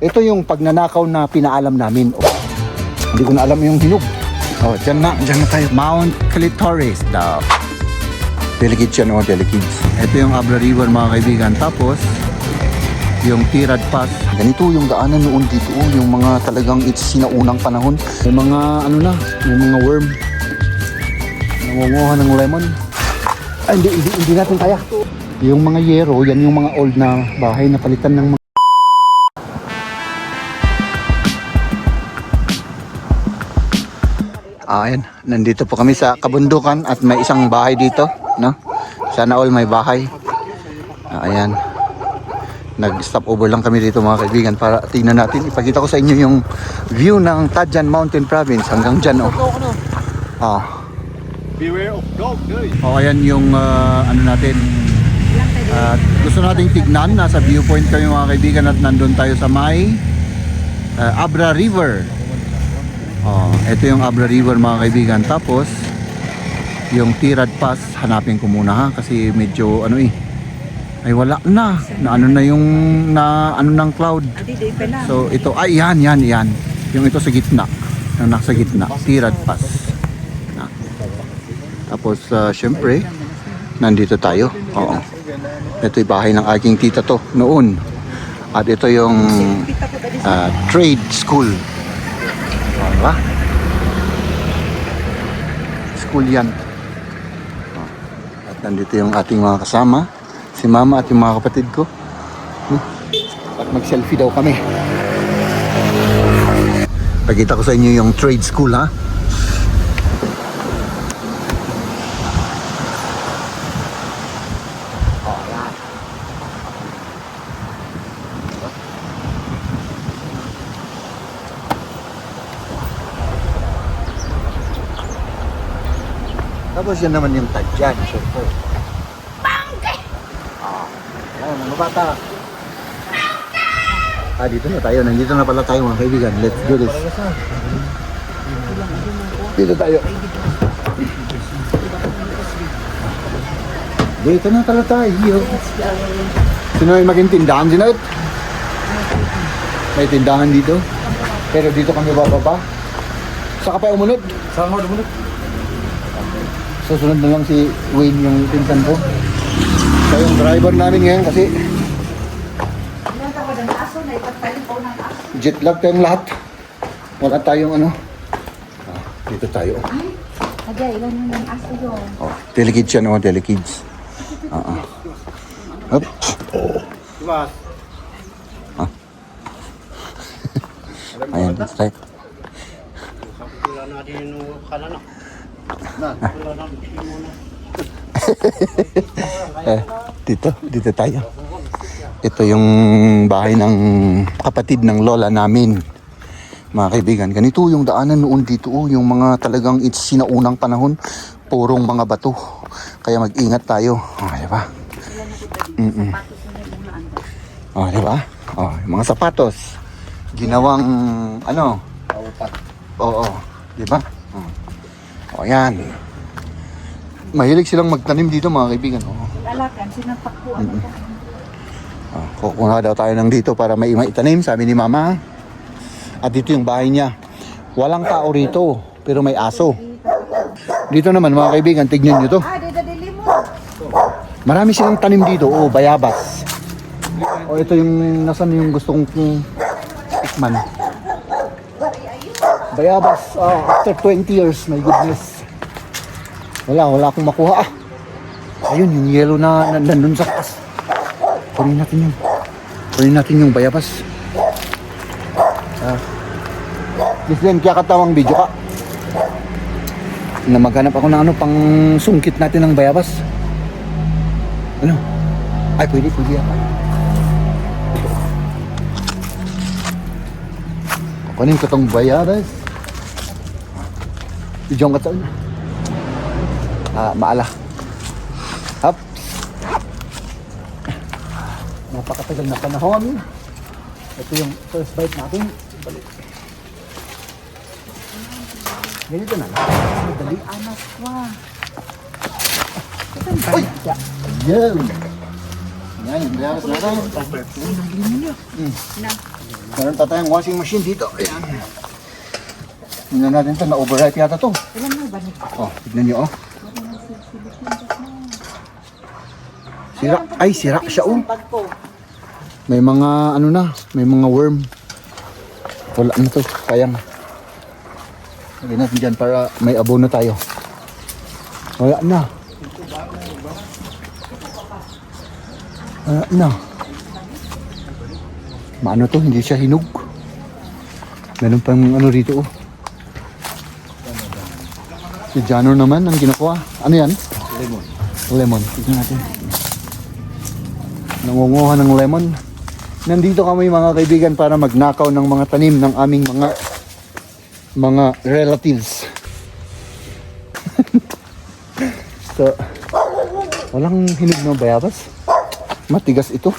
Ito yung pagnanakaw na pinaalam namin. Oh, hindi ko na alam yung hinog. Oh, dyan na tayo. Mount Clitoris daw. Delicate siya, no? Delicate. Ito yung Abra River, mga kaibigan. Tapos, yung Tirad Pass. Ganito yung daanan noon dito. Oh, yung mga talagang sinaunang panahon. May mga, ano na, may mga worm. Nangunguha ng lemon. Ay, hindi natin kaya. Yung mga yero, yan yung mga old na bahay na palitan ng mga... Ayan, nandito po kami sa kabundukan at may isang bahay dito, no? Sana all may bahay. Ayan. Nag-stop over lang kami dito, mga kaibigan, para tingnan natin. Ipakita ko sa inyo yung view ng Tadjan Mountain Province hanggang dyan, oh. Beware of dog, guys. Oh, ayan yung ano natin. Gusto nating tignan, nasa viewpoint kami, mga kaibigan, at nandun tayo sa may Abra River. Oh, ito yung Abra River, mga kaibigan. Tapos yung Tirad Pass, hanapin ko muna, ha, kasi medyo ano ay wala na ano na yung na ano ng cloud. So ito ay yan yung ito sa gitna, yung nasa gitna, Tirad Pass. Tapos syempre nandito tayo. Oo. Ito yung bahay ng aking tita to noon. At ito yung trade school. Diba? School yan. At nandito yung ating mga kasama, si mama at yung mga kapatid ko. At mag-selfie daw kami. Pakita ko sa inyo yung trade school, ha. Tapos yan naman yung Tadjan, syempre. Ayan, mga bata. Dito na tayo. Nandito na pala tayo, mga kaibigan. Let's do this. Dito tayo. Dito na pala tayo. Sino may maging tindahan? Sino? May tindahan dito. Pero dito kami bababa. Saka pa umunod? Saan mo dumunod? Susunod na lang si Wayne, yung pinsan ko. Siya yung driver namin ngayon kasi jet lag tayong lahat. Wala tayong ano. Dito tayo. Ay, ilan yung aso yun? Oh, delicate siya, no? Delicate. Up. Diba? Ayan, that's right. Wala natin yung kanan. Dito tayo. Ito yung bahay ng kapatid ng lola namin, mga kaibigan. Ganito yung daanan noon dito, oh, yung mga talagang sinaunang panahon, purong mga bato. Kaya mag-ingat tayo. Diba? Diba? Yung mga sapatos ginawang ano? Oo, diba? Yan. Mahilig silang magtanim dito, mga kaibigan. Lalakan, sinapakpuan ako. Kukuha daw tayo ng dito para may itanim, sabi ni mama. At dito yung bahay niya. Walang tao rito, pero may aso. Dito naman, mga kaibigan, tignan nyo to. Dadali mo. Marami silang tanim dito. Bayabas. Ito yung nasan yung gustong tikman. Bayabas, after 20 years, my goodness. Wala akong makuha. Ayun, yung yellow na nandun sa taas. Kunin natin yung bayabas. Gislen, kaya katawang video ka. Na maghanap ako ng ano, pang sungkit natin ng bayabas. Ano? Ay, pwede ako. Kunin ko tong bayabas. Diyan ka saan? Maala. Hop. Napakatagal na panahon. Ito yung first bite natin. Balik. Ganito na lang. Madali. Anak ko. Uy! Yan! Yan, bayabas natin. Na. Meron pa tayong washing machine dito. Ayan. Tingnan natin ito. Na-overripe yata to. Ilan mo ba nito? Oh, tignan nyo oh. Sira. Ay, sira siya oh. Pagko. May mga ano na. May mga worm. Wala na to. Sayang. Lagyan natin dyan para may abono tayo. Wala na. Wala na. Maano to? Hindi siya hinog. Meron pang ano rito oh. Si Jano naman ang ginakuha. Ano yan? Lemon. Lemon. Tignan natin. Nangunguha ng lemon. Nandito kami mga kaibigan para magnakaw ng mga tanim ng aming mga relatives. So, walang hinog na bayabas. Matigas ito.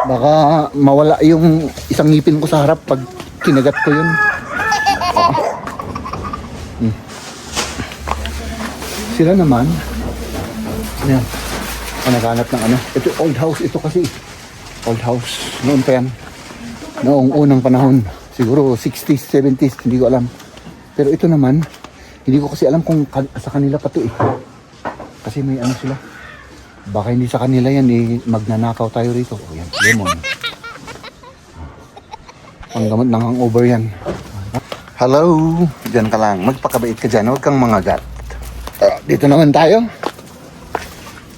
Baka mawala yung isang ngipin ko sa harap pag kinagat ko yun. Sila naman, ayan, naghanap ng ano. Ito old house, ito kasi. Old house, noon pa yan. Noong unang panahon, siguro 60s, 70s, hindi ko alam. Pero ito naman, hindi ko kasi alam kung sa kanila pa to eh. Kasi may ano sila. Baka hindi sa kanila yan eh, magnanakaw tayo rito. O yan, lemon. Panggamot ng hangover yan. Hello, dyan ka lang. Magpakabait ka dyan, huwag kang mangagat. Dito naman tayo.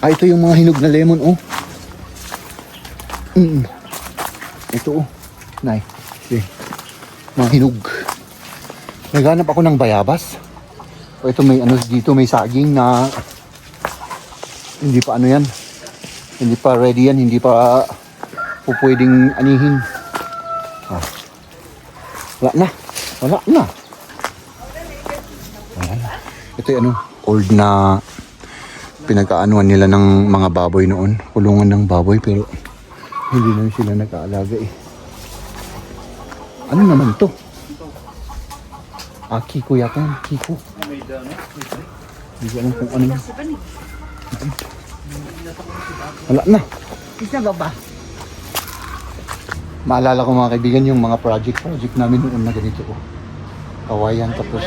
Ito yung mga hinog na lemon, oh. Ito, oh. Nay, okay. Mga hinog. Naghanap ako ng bayabas. O ito may ano dito, may saging na hindi pa ano yan. Hindi pa ready yan, hindi pa pwedeng anihin. Wala na. Wala na. Wala na. Ito yung ano, old na pinagkaanuan nila ng mga baboy noon. Kulungan ng baboy pero hindi na sila nag-aalaga eh. Ano naman to? Kiko yata yan. Kiko. Hindi ko alam kung ano yun. Wala na. Isa ba ba? Maalala ko mga kaibigan yung mga project namin noon na ganito ko. Kawayan tapos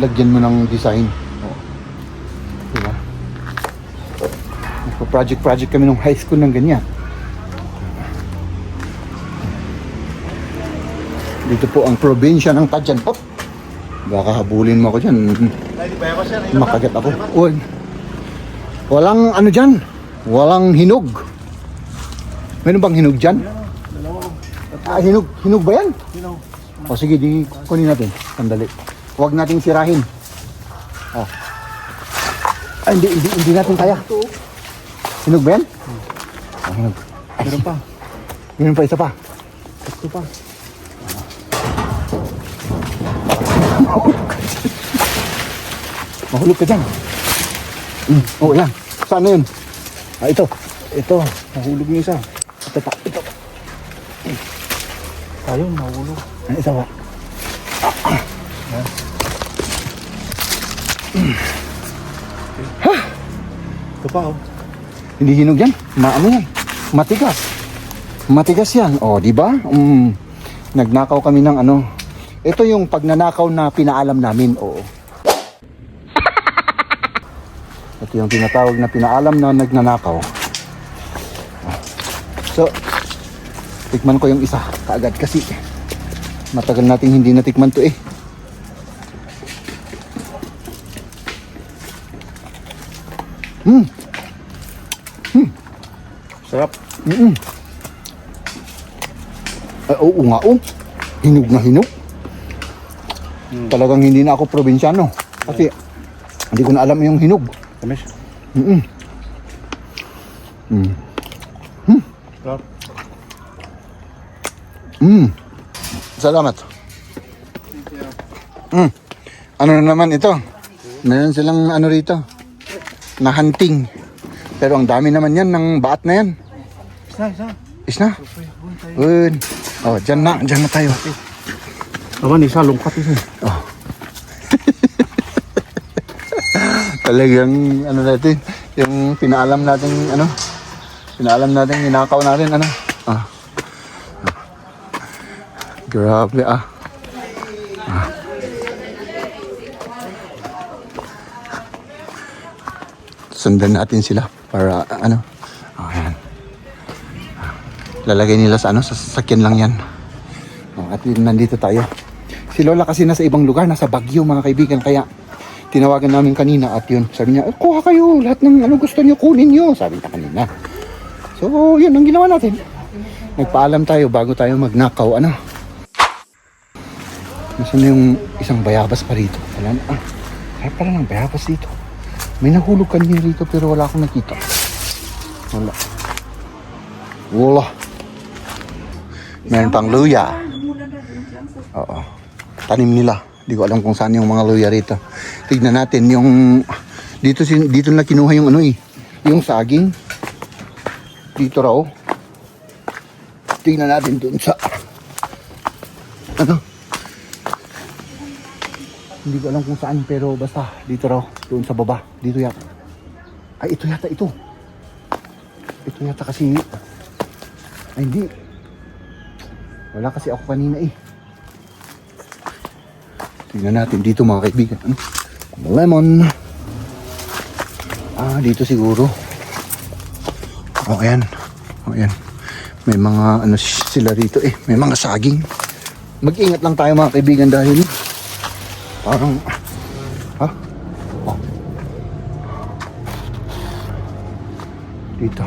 lagyan mo ng design. Oh. Diba? Project kami nung high school ng ganyan. Dito po ang probinsya ng Tadjan. Oh! Baka habulin mo ako dyan. Makagat ako. Uy. Walang ano dyan. Walang hinog. Meron bang hinog dyan? Hinog. Hinog ba yan? Hinog. O sige, di kunin natin. Sandali. Huwag nating sirahin. Oh. Hindi natin kaya. Hinog ba yan? Hinog. Meron pa. Meron pa, isa pa. Ito pa. Mahulog ka dyan. Oo, yan. Saan na yun? Ito. Ito. Nahulog niya isa. Ito pa. Ito. Ayun, nahulog. Ano isa pa? Ito pa oh. Hindi hinog yan. Maano yan? Matigas. Matigas yan. O, di ba? Nagnakaw kami ng ano. Ito yung pagnanakaw na pinaalam namin. Oo. Ito yung tinatawag na pinaalam na nagnanakaw. So, tikman ko yung isa kaagad kasi matagal nating hindi natikman to eh. Sarap. Oo nga oh. Hinog na hinog. Talagang hindi na ako probinsyano. Kasi hindi ko na alam yung hinog. Tamis. Sarap. Salamat. Ano na naman ito? Meron silang ano rito na hunting. Pero ang dami naman yan ng baat na yan. Isa. Is na? Good. Oh, dyan na tayo. Awan, isa, lungkat isa. Oh. Talagang ano natin, yung pinaalam natin ninakaw natin ano. Grabe ah. Sundan natin sila para ano. Ayan. Lalagay nila sa ano, sa sasakyan lang yan. At nandito tayo. Si Lola kasi nasa ibang lugar, nasa Baguio mga kaibigan. Kaya tinawagan namin kanina at yun. Sabi niya, kuha kayo. Lahat ng ano gusto niyo, kunin niyo. Sabi niya kanina. So yun ang ginawa natin. Nagpaalam tayo bago tayo magnakaw. Ano? Nasaan na yung isang bayabas pa rito? Wala na. Harap pala ng bayabas dito. May nahulog kanina rito pero wala akong nakita. Wala. Meron pang luya. Oo. Tanim nila. Hindi ko alam kung saan yung mga luya rito. Tignan natin yung dito na kinuha yung ano eh. Yung saging. Dito raw. Tignan natin dun sa ano. Hindi ko alam kung saan pero basta dito raw. Doon sa baba. Dito yata. Ay ito yata ito. Ito yata kasi. Ay hindi. Wala kasi ako kanina eh. Tingnan natin dito mga kaibigan. Ano? Lemon. Dito siguro. Ayan. Ayan. May mga ano sila rito eh. May mga saging. Mag-ingat lang tayo mga kaibigan dahil parang dito.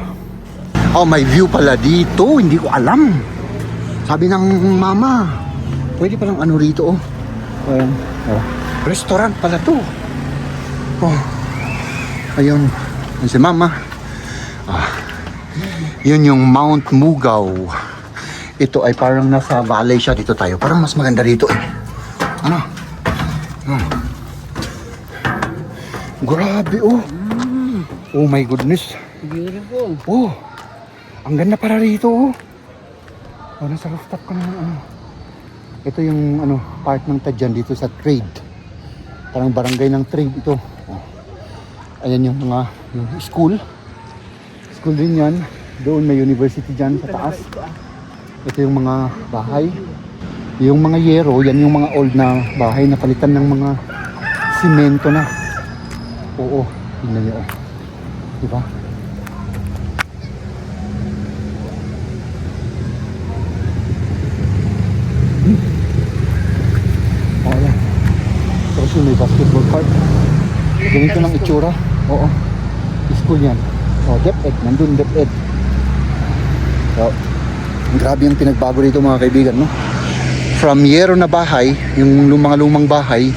May view pala dito. Hindi ko alam. Sabi ng mama, pwede palang ano rito oh. Ayan. Restaurant pala to. Ayun. Ayun si mama. Yun yung Mount Mugaw. Ito ay parang nasa valley siya. Dito tayo. Parang mas maganda rito eh. Ano? Grabe oh. Oh my goodness. Beautiful. Oh. Ang ganda para rito oh. Nasa rooftop ka naman ano. Ito yung ano, part ng Tadyan dito sa trade. Parang barangay ng trade ito. Ayan yung mga yung school. School din yan. Doon may university dyan sa taas. Ito yung mga bahay. Yung mga yero, yan yung mga old na bahay na palitan ng mga simento na. Oo, tingnan nyo. Diba? Ayan. Tapos yung may basketball court. Ganito ng itsura. Oo. School yan. DepEd. Nandun DepEd. So, grabe yung pinagbago dito mga kaibigan, no? From yero na bahay, yung mga lumang bahay,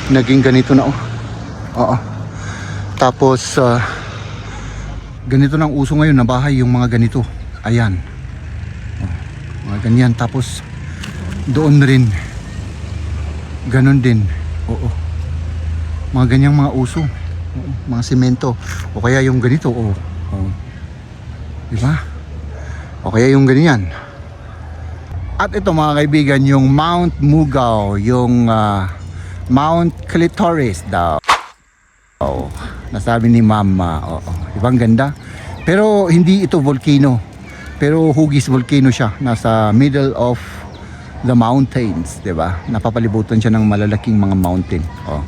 naging ganito na, oh. Oo. Tapos, ganito ng uso ngayon na bahay, yung mga ganito. Ayan. Mga ganyan. Tapos, doon rin. Ganon din. Oo. Mga ganyang mga uso. Oo. Mga simento. O kaya yung ganito, oh. Oo. Diba? O kaya yung ganyan. At ito mga kaibigan, yung Mount Mugaw, yung Mount Clitoris daw. Oh, nasabi ni Mama. Oo. Ibang ganda. Pero hindi ito volcano. Pero hugis volcano siya. Nasa middle of the mountains, 'di ba? Napapalibutan siya ng malalaking mga mountain. Oh.